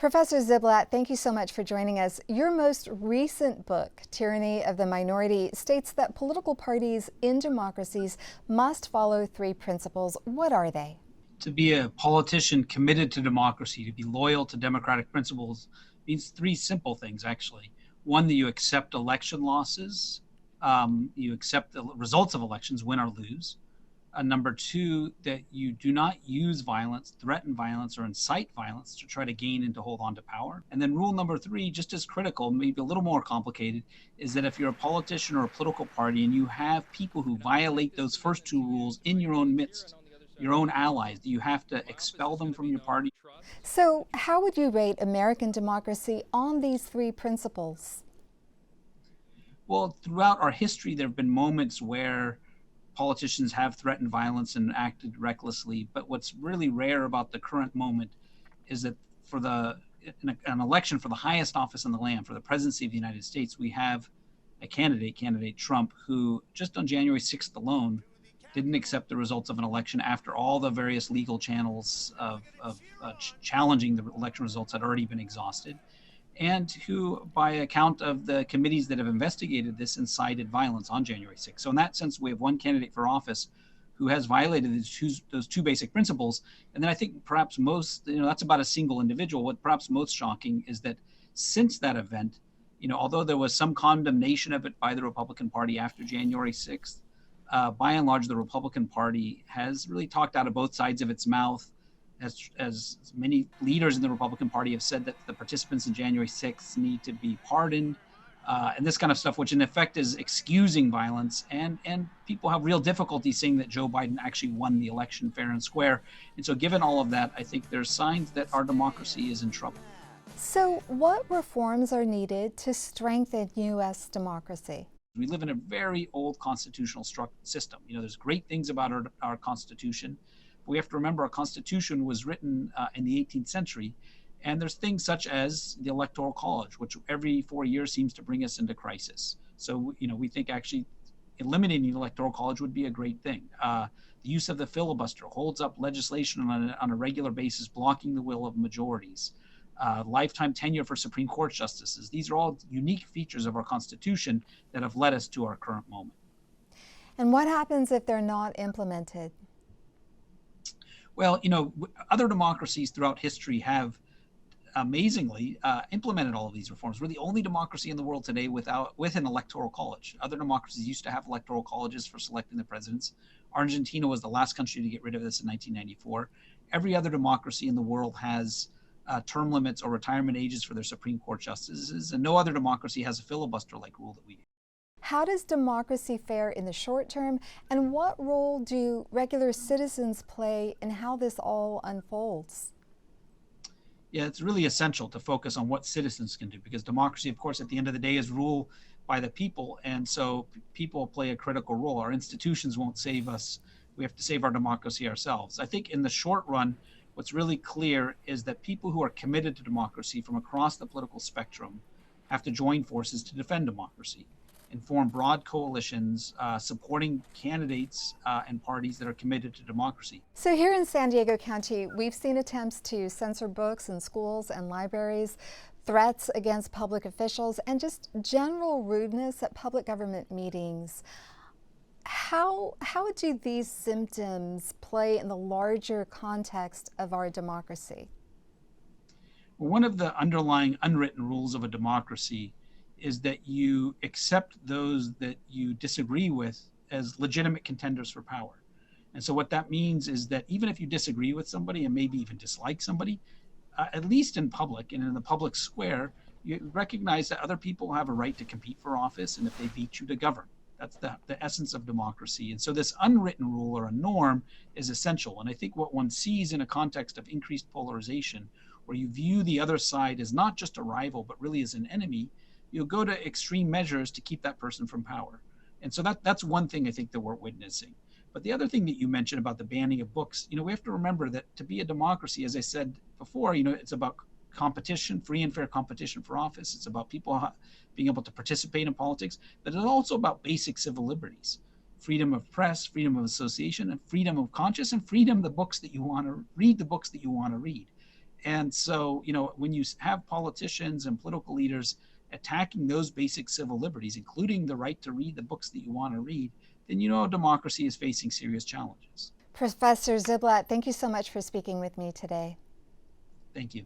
Professor Ziblatt, thank you so much for joining us. Your most recent book, Tyranny of the Minority, states that political parties in democracies must follow three principles. What are they? To be a politician committed to democracy, to be loyal to democratic principles, means three simple things, actually. One, that you accept election losses, you accept the results of elections, win or lose. Number two, that you do not use violence, threaten violence, or incite violence to try to gain and to hold on to power. And then rule number three, just as critical, maybe a little more complicated, is that if you're a politician or a political party and you have people who violate those first two rules in your own midst, your own allies, you have to expel them from your party. So, how would you rate American democracy on these three principles? Well, throughout our history, there have been moments where politicians have threatened violence and acted recklessly. But what's really rare about the current moment is that for an election for the highest office in the land, for the presidency of the United States, we have a candidate Trump, who just on January 6th alone didn't accept the results of an election after all the various legal channels of challenging the election results had already been exhausted, and who, by account of the committees that have investigated this, incited violence on January 6th. So in that sense, we have one candidate for office who has violated those two basic principles. And then I think perhaps most, that's about a single individual. What perhaps most shocking is that since that event, although there was some condemnation of it by the Republican Party after January 6th, by and large, the Republican Party has really talked out of both sides of its mouth. As many leaders in the Republican Party have said, that the participants in January 6th need to be pardoned, and this kind of stuff, which in effect is excusing violence. And people have real difficulty saying that Joe Biden actually won the election fair and square. And so given all of that, I think there's signs that our democracy is in trouble. So, what reforms are needed to strengthen U.S. democracy? We live in a very old constitutional system. There's great things about our Constitution. But we have to remember our Constitution was written in the 18th century. And there's things such as the Electoral College, which every 4 years seems to bring us into crisis. So, we think actually eliminating the Electoral College would be a great thing. The use of the filibuster holds up legislation on a regular basis, blocking the will of majorities. Lifetime tenure for Supreme Court justices. These are all unique features of our Constitution that have led us to our current moment. And what happens if they're not implemented? Well, other democracies throughout history have amazingly implemented all of these reforms. We're the only democracy in the world today with an electoral college. Other democracies used to have electoral colleges for selecting the presidents. Argentina was the last country to get rid of this in 1994. Every other democracy in the world has term limits or retirement ages for their Supreme Court justices, and no other democracy has a filibuster-like rule that we do. How does democracy fare in the short term, and what role do regular citizens play in how this all unfolds? Yeah, it's really essential to focus on what citizens can do, because democracy, of course, at the end of the day is ruled by the people, and so people play a critical role. Our institutions won't save us. We have to save our democracy ourselves. I think in the short run, what's really clear is that people who are committed to democracy from across the political spectrum have to join forces to defend democracy and form broad coalitions supporting candidates and parties that are committed to democracy. So here in San Diego County, we've seen attempts to censor books in schools and libraries, threats against public officials, and just general rudeness at public government meetings. How do these symptoms play in the larger context of our democracy? Well, one of the underlying unwritten rules of a democracy is that you accept those that you disagree with as legitimate contenders for power. And so what that means is that even if you disagree with somebody and maybe even dislike somebody, at least in public and in the public square, you recognize that other people have a right to compete for office, and if they beat you, to govern. That's the essence of democracy. And so this unwritten rule or a norm is essential. And I think what one sees in a context of increased polarization, where you view the other side as not just a rival, but really as an enemy, you'll go to extreme measures to keep that person from power. And so that's one thing I think that we're witnessing. But the other thing that you mentioned about the banning of books, we have to remember that to be a democracy, as I said before, it's about competition, free and fair competition for office. It's about people being able to participate in politics, but it's also about basic civil liberties: freedom of press, freedom of association, and freedom of conscience, and freedom of the books that you want to read, the books that you want to read. And so, when you have politicians and political leaders attacking those basic civil liberties, including the right to read the books that you want to read, then democracy is facing serious challenges. Professor Ziblatt, thank you so much for speaking with me today. Thank you.